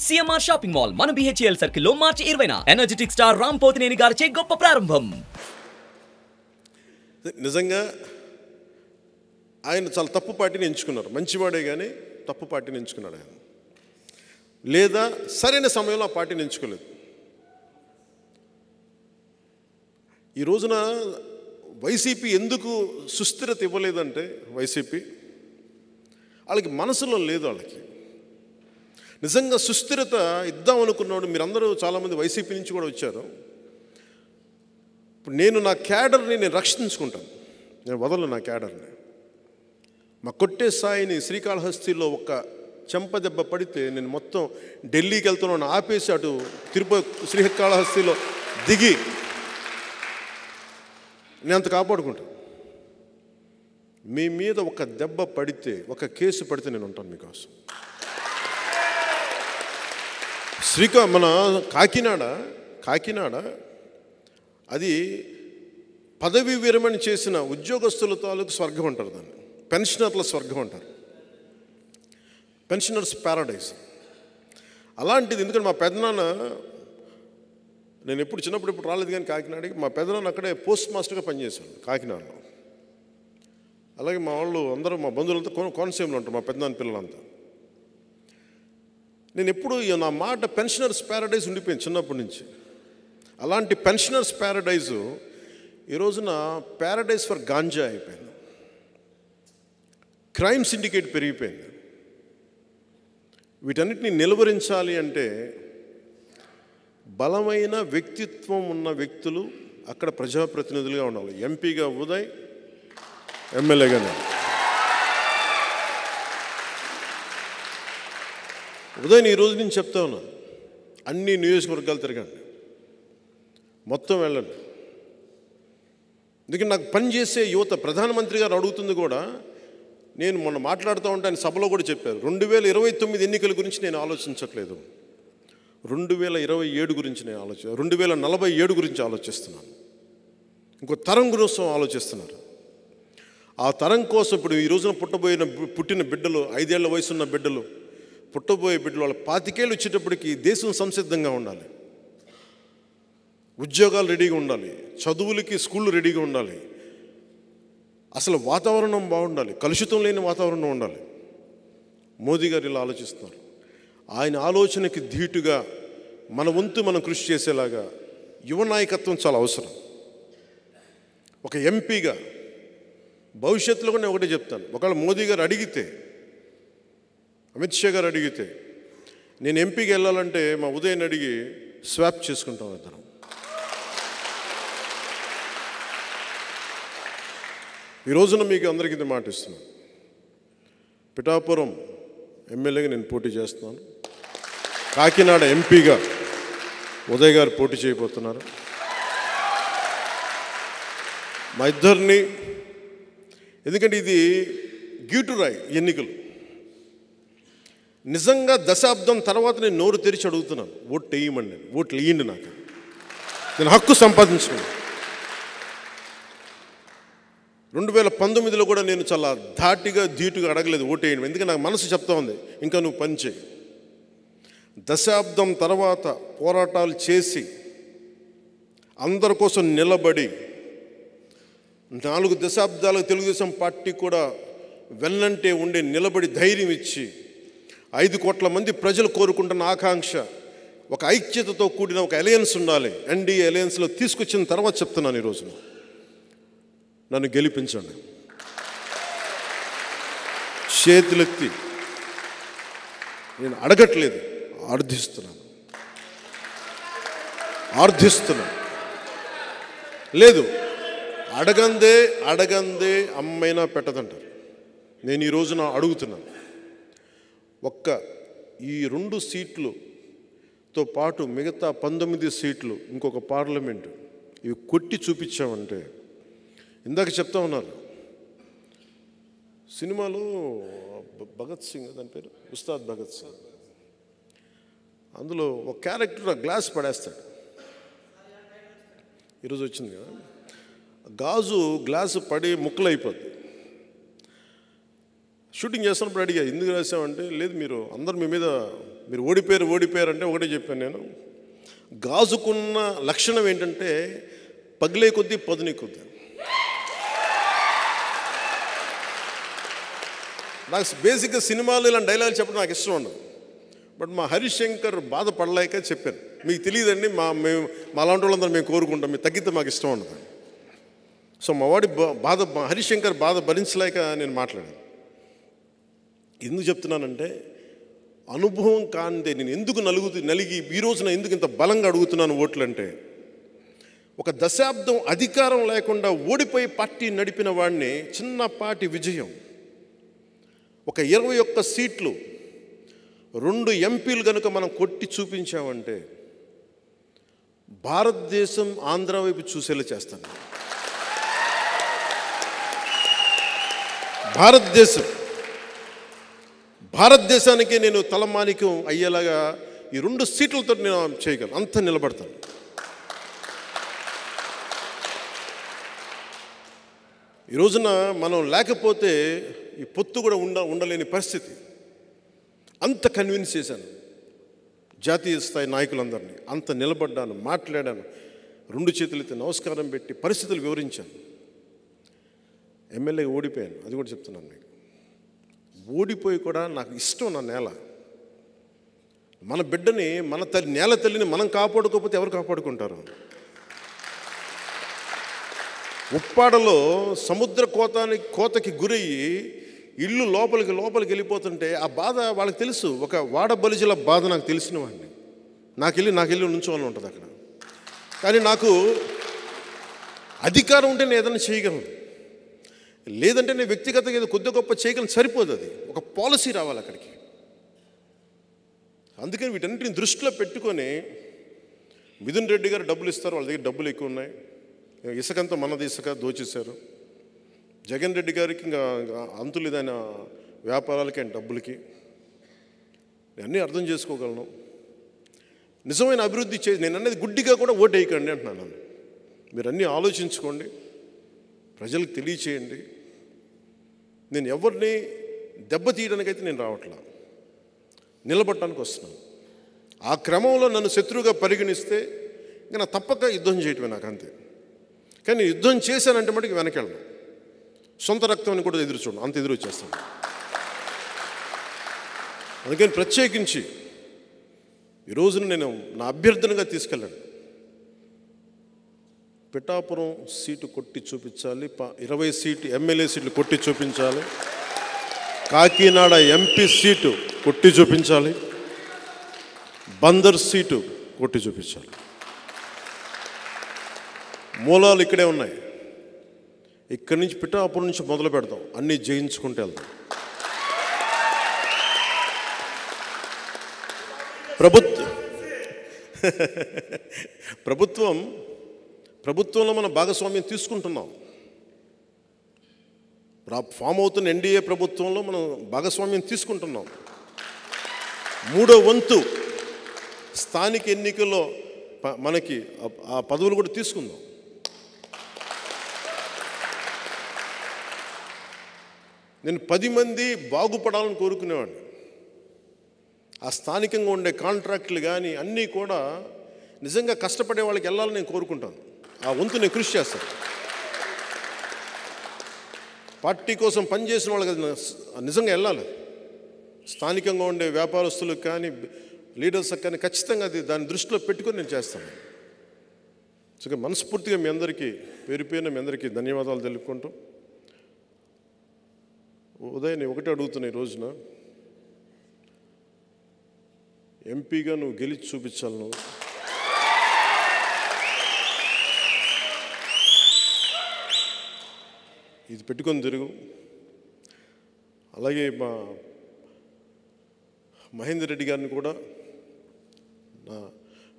CMR shopping mall మన BHEL circle లో మార్చి 20న energetic star Ram Pothineni గారిచే గొప్ప ప్రారంభం. నిజంగా ఆయన చాలా తప్పు పార్టీని ఎంచుకున్నారు. మంచివాడే కానీ తప్పు పార్టీని ఎంచుకున్నాడు ఆయన. లేదా సరైన సమయంలో ఆ పార్టీని ఎంచుకోలేదు. ఈ రోజున వైసీపీ ఎందుకు సుస్థిరత ఇవ్వలేదంటే వైసీపీ వాళ్ళకి మనసులో లేదు. వాళ్ళకి నిజంగా సుస్థిరత ఇద్దాం అనుకున్నాడు. మీరందరూ చాలామంది వైసీపీ నుంచి కూడా వచ్చారు. ఇప్పుడు నేను నా క్యాడర్ని నేను రక్షించుకుంటాను, నేను వదలను నా క్యాడర్ని. మా కొట్టే సాయిని శ్రీకాళహస్తిలో ఒక చెంపదెబ్బ పడితే నేను మొత్తం ఢిల్లీకి వెళ్తున్నాను ఆపేసి అటు తిరుపతి శ్రీకాళహస్తిలో దిగి నేను అంత కాపాడుకుంటాను. మీ మీద ఒక దెబ్బ పడితే, ఒక కేసు పడితే నేను ఉంటాను మీకోసం. మన కాకినాడ అది పదవీ విరమణ చేసిన ఉద్యోగస్తుల తాలూకు స్వర్గం అంటారు, దాన్ని పెన్షనర్ల స్వర్గం అంటారు, పెన్షనర్స్ ప్యారడైజ్. అలాంటిది ఎందుకంటే మా పెద్దనాన్న, నేను ఎప్పుడు చిన్నప్పుడు ఎప్పుడు రాలేదు కానీ కాకినాడకి, మా పెద్దనాన్న అక్కడే పోస్ట్ మాస్టర్గా పనిచేశాడు కాకినాడలో. అలాగే మా వాళ్ళు అందరూ, మా బంధువులంతా కోనసీమలో ఉంటారు, మా పెద్దనాన్న పిల్లలంతా. నేను ఎప్పుడు నా మాట పెన్షనర్స్ ప్యారడైజ్ ఉండిపోయింది చిన్నప్పటి నుంచి. అలాంటి పెన్షనర్స్ ప్యారడైజు ఈ రోజున ప్యారడైజ్ ఫర్ గాంజా అయిపోయింది. క్రైమ్ సిండికేట్ పెరిగిపోయింది. వీటన్నిటిని నిలువరించాలి అంటే బలమైన వ్యక్తిత్వం ఉన్న వ్యక్తులు అక్కడ ప్రజాప్రతినిధులుగా ఉండాలి. ఎంపీగా ఉదయ్, ఎమ్మెల్యేగా నేను. ఉదయ్ ఈ రోజు నేను చెప్తా ఉన్నాను, అన్ని నియోజకవర్గాలు తిరగండి, మొత్తం వెళ్ళండి. ఎందుకంటే నాకు పనిచేసే యువత, ప్రధానమంత్రి గారు అడుగుతుంది కూడా, నేను మొన్న మాట్లాడుతూ ఉంటే ఆయన సభలో కూడా చెప్పారు, 2029 ఎన్నికల గురించి నేను ఆలోచించట్లేదు, 2027 గురించి నేను 2047 గురించి ఆలోచిస్తున్నాను. ఇంకో తరం గురించి ఆలోచిస్తున్నారు. ఆ తరం కోసం ఇప్పుడు ఈ రోజున పుట్టిన బిడ్డలు, 5 ఏళ్ల వయసున్న బిడ్డలు, పుట్టబోయే బిడ్డలు, వాళ్ళ 25 ఏళ్ళు వచ్చేటప్పటికి దేశం సంసిద్ధంగా ఉండాలి, ఉద్యోగాలు రెడీగా ఉండాలి, చదువులకి స్కూళ్ళు రెడీగా ఉండాలి, అసలు వాతావరణం బాగుండాలి, కలుషితం లేని వాతావరణం ఉండాలి. మోదీ గారు ఇలా ఆలోచిస్తున్నారు. ఆయన ఆలోచనకి ధీటుగా మన వంతు మనం కృషి చేసేలాగా యువ నాయకత్వం చాలా అవసరం. ఒక ఎంపీగా భవిష్యత్తులో కూడా నేను ఒకటే చెప్తాను, ఒకవేళ మోదీ గారు అడిగితే, అమిత్ షా గారు అడిగితే, నేను ఎంపీకి వెళ్ళాలంటే మా ఉదయ్ అడిగి స్వాప్ చేసుకుంటాం ఇద్దరం. ఈ రోజున మీకు అందరికీ ఇది మాట ఇస్తున్నాను, పిఠాపురం ఎమ్మెల్యేగా నేను పోటీ చేస్తున్నాను, కాకినాడ ఎంపీగా ఉదయ్ గారు పోటీ చేయబోతున్నారు. మా ఇద్దరిని, ఎందుకంటే ఇది గీటురాయి ఎన్నికలు. నిజంగా దశాబ్దం తర్వాత నేను నోరు తెరిచి అడుగుతున్నాను, ఓట్లు వేయమండి, నేను ఓట్లు వేయండి, నాకు నేను హక్కు సంపాదించుకున్నాను. 2019లో కూడా నేను చాలా ధాటిగా ధీటుగా అడగలేదు ఓటు వేయండి, ఎందుకంటే నాకు మనసు చెప్తా ఉంది, ఇంకా నువ్వు పని చేయి. దశాబ్దం తర్వాత పోరాటాలు చేసి అందరి కోసం నిలబడి 4 దశాబ్దాలకు తెలుగుదేశం పార్టీ కూడా వెన్నంటే ఉండి నిలబడి ధైర్యం ఇచ్చి 5 కోట్ల మంది ప్రజలు కోరుకుంటున్న ఆకాంక్ష, ఒక ఐక్యతతో కూడిన ఒక అలయన్స్ ఉండాలి, ఎన్డీఏ అలయన్స్లో తీసుకొచ్చిన తర్వాత చెప్తున్నాను, ఈరోజు నన్ను గెలిపించండి. చేతులెత్తి నేను అడగట్లేదు, ఆర్థిస్తున్నాను. లేదు, అడగందే అమ్మైనా పెట్టదంటారు. నేను ఈ రోజున అడుగుతున్నాను, ఈ 2 సీట్లుతో పాటు మిగతా 19 సీట్లు, ఇంకొక పార్లమెంటు, ఇవి కొట్టి చూపించామంటే, ఇందాక చెప్తా ఉన్నారు సినిమాలో భగత్ సింగ్, దాని పేరు ఉస్తాద్ భగత్ సింగ్, అందులో ఒక క్యారెక్టర్ ఆ గ్లాస్ పడేస్తాడు. ఈరోజు వచ్చింది కదా, గ్లాసు పడి ముక్కలు అయిపోద్ది. షూటింగ్ చేస్తున్నప్పుడు అడిగా ఎందుకు రాసామంటే, లేదు మీరు అందరు మీ మీద మీరు ఓడిపోయారు అంటే ఒకటే చెప్పాను నేను, గాజుకున్న లక్షణం ఏంటంటే పగిలే కొద్దీ పదునే కొద్దీ. నాకు బేసిక్గా సినిమాలు ఇలాంటి డైలాగులు చెప్పడం నాకు ఇష్టం ఉండదు. బట్ మా హరీష్ శంకర్ బాధపడలేక చెప్పాను, మీకు తెలియదండి మేము మా అలాంటి వాళ్ళందరూ మేము కోరుకుంటాం, మీరు తగ్గితే మాకు ఇష్టం ఉండదు. సో మా వాడి హరీష్ శంకర్ బాధ భరించలేక నేను మాట్లాడాను. ఎందుకు చెప్తున్నానంటే, అనుభవం కానిదే నేను ఎందుకు నలిగి ఈ రోజున ఎందుకు ఇంత బలంగా అడుగుతున్నాను ఓట్లు అంటే, ఒక దశాబ్దం అధికారం లేకుండా ఓడిపోయి పార్టీ నడిపిన వాడిని చిన్నపాటి విజయం, ఒక 21 సీట్లు 2 ఎంపీలు కనుక మనం కొట్టి చూపించామంటే భారతదేశం ఆంధ్ర వైపు చూసేలా చేస్తాను. భారతదేశానికి నేను తలమానికం అయ్యేలాగా ఈ 2 సీట్లతో నేను చేయగలను, అంత నిలబడతాను. ఈ రోజున మనం లేకపోతే ఈ పొత్తు కూడా ఉండలేని పరిస్థితి. అంత కన్విన్స్ చేశాను జాతీయ స్థాయి నాయకులందరినీ, అంత నిలబడ్డాను, మాట్లాడాను, 2 చేతులైతే నమస్కారం పెట్టి పరిస్థితులు వివరించాను. ఎమ్మెల్యేగా ఓడిపోయాను, అది కూడా చెప్తున్నాను మీకు. ఓడిపోయి కూడా నాకు ఇష్టం నా నేల. మన బిడ్డని మన నేల తల్లిని మనం కాపాడుకోకపోతే ఎవరు కాపాడుకుంటారు? ఉప్పాడలో సముద్ర కోతకి గురయ్యి ఇల్లు లోపలికి వెళ్ళిపోతుంటే ఆ బాధ వాళ్ళకి తెలుసు. ఒక వాడ బలిజల బాధ నాకు తెలిసిన వాడిని. నాకెళ్ళి నుంచోవాలని ఉంటుంది అక్కడ. కానీ నాకు అధికారం ఉంటే నేను ఏదైనా చేయగలను, లేదంటే నేను వ్యక్తిగతంగా ఏదో కొద్ది గొప్ప చేయగలను, సరిపోదు. అది ఒక పాలసీ రావాలి అక్కడికి. అందుకని వీటన్నిటిని దృష్టిలో పెట్టుకొని మిథున్ రెడ్డి గారు డబ్బులు ఇస్తారు, వాళ్ళ దగ్గర డబ్బులు ఎక్కువ ఉన్నాయి, ఇసుకంతా మనది ఇసుక దోచేశారు. జగన్ రెడ్డి గారికి ఇంకా అంతులేదైన వ్యాపారాలకి అండ్ డబ్బులకి. అన్నీ అర్థం చేసుకోగలను. నిజమైన అభివృద్ధి నేను అనేది గుడ్డిగా కూడా ఓటు వేయకండి అంటున్నాను. మీరు అన్నీ ఆలోచించుకోండి, ప్రజలకు తెలియచేయండి. నేను ఎవరిని దెబ్బతీయడానికైతే నేను రావట్లా, నిలబడటానికి వస్తున్నాను. ఆ క్రమంలో నన్ను శత్రువుగా పరిగణిస్తే ఇంకా నా తప్పక యుద్ధం చేయటమే నాకు, అంతే. కానీ యుద్ధం చేశానంటే మటుకు వెనకెళ్ళను. సొంత రక్తాన్ని కూడా ఎదురు చూడను, అంత ఎదురు వచ్చేస్తాను. అందుకని ప్రత్యేకించి ఈ రోజున నేను నా అభ్యర్థనగా తీసుకెళ్ళాను. పిఠాపురం సీటు కొట్టి చూపించాలి, 20 ఎమ్మెల్యే సీట్లు కొట్టి చూపించాలి, కాకినాడ ఎంపీ సీటు కొట్టి చూపించాలి, బందర్ సీటు కొట్టి చూపించాలి. మూలాలు ఇక్కడే ఉన్నాయి. ఇక్కడి నుంచి పిఠాపురం నుంచి మొదలు పెడతాం, అన్నీ జయించుకుంటూ వెళ్తాం. ప్రభుత్వంలో మనం భాగస్వామ్యం తీసుకుంటున్నాం. ఫామ్ అవుతున్న ఎన్డీఏ ప్రభుత్వంలో మనం భాగస్వామ్యం తీసుకుంటున్నాం. 3వ వంతు స్థానిక ఎన్నికల్లో మనకి ఆ పదవులు కూడా తీసుకుందాం. నేను 10 మంది బాగుపడాలని కోరుకునేవాడిని. ఆ స్థానికంగా ఉండే కాంట్రాక్టులు కానీ అన్నీ కూడా నిజంగా కష్టపడే వాళ్ళకి వెళ్ళాలని నేను కోరుకుంటాను. ఆ వంతు నేను కృషి చేస్తాను. పార్టీ కోసం పనిచేసిన వాళ్ళకి నిజంగా వెళ్ళాలి. స్థానికంగా ఉండే వ్యాపారస్తులకు కానీ లీడర్స్కి కానీ ఖచ్చితంగా దాన్ని దృష్టిలో పెట్టుకొని నేను చేస్తాను. సో మనస్ఫూర్తిగా మీ అందరికీ పేరుపైన మీ అందరికీ ధన్యవాదాలు తెలుపుకుంటూ, ఉదయం నేను ఒకటే అడుగుతున్నా, ఈ రోజున ఎంపీగా నువ్వు గెలిచి చూపించాలి. నువ్వు ఇది పెట్టుకొని తిరుగు. అలాగే మా మహేందర్ రెడ్డి గారిని కూడా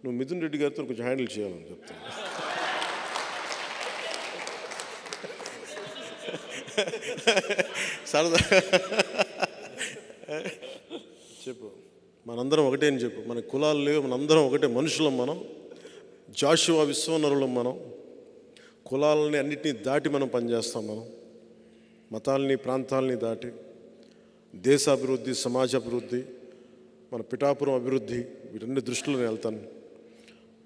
నువ్వు మిథున్ రెడ్డి గారితో కొంచెం హ్యాండిల్ చేయాలని చెప్తాను. సరదా చెప్పు, మనందరం ఒకటే అని చెప్పు. మన కులాలు లేవు, మనందరం ఒకటే మనుషులం. మనం జాషువా విశ్వనరులం. మనం కులాలని అన్నిటినీ దాటి మనం పనిచేస్తాం. మనం మతాలని ప్రాంతాలని దాటి దేశాభివృద్ధి, సమాజాభివృద్ధి, మన పిఠాపురం అభివృద్ధి, వీటన్ని దృష్టిలో నేను వెళ్తాను.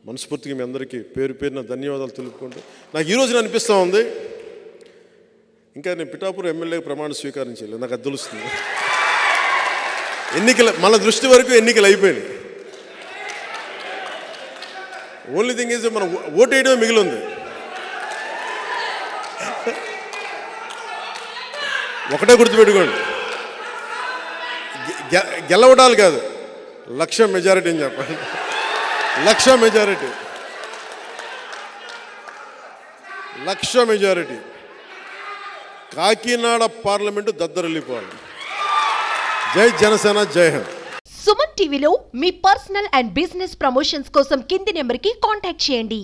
మనస్ఫూర్తిగా మీ అందరికీ పేరు పేరున ధన్యవాదాలు తెలుపుకుంటూ, నాకు ఈరోజు అనిపిస్తూ ఉంది, ఇంకా నేను పిఠాపురం ఎమ్మెల్యేగా ప్రమాణ స్వీకారం చేయలేదు. నాకు అది తెలుస్తుంది. ఎన్నికలు మన దృష్టి వరకు ఎన్నికలు అయిపోయినాయి. ఓన్లీ థింగ్ ఈజ్ మనం ఓటు వేయడమే మిగిలి ఉంది. ఒకటే గుర్తుపెట్టుకోండి, గెలవడాలు కాదు, 1,00,000 మెజారిటీ అని చెప్పండి. 1,00,000 మెజారిటీ, 1,00,000 మెజారిటీ. కాకినాడ పార్లమెంటు దద్దరిల్లిపోవాలి. జై జనసేన, జై హింద్. సుమన్ టీవీలో మీ పర్సనల్ అండ్ బిజినెస్ ప్రమోషన్స్ కోసం కింది నెంబర్కి కాంటాక్ట్ చేయండి.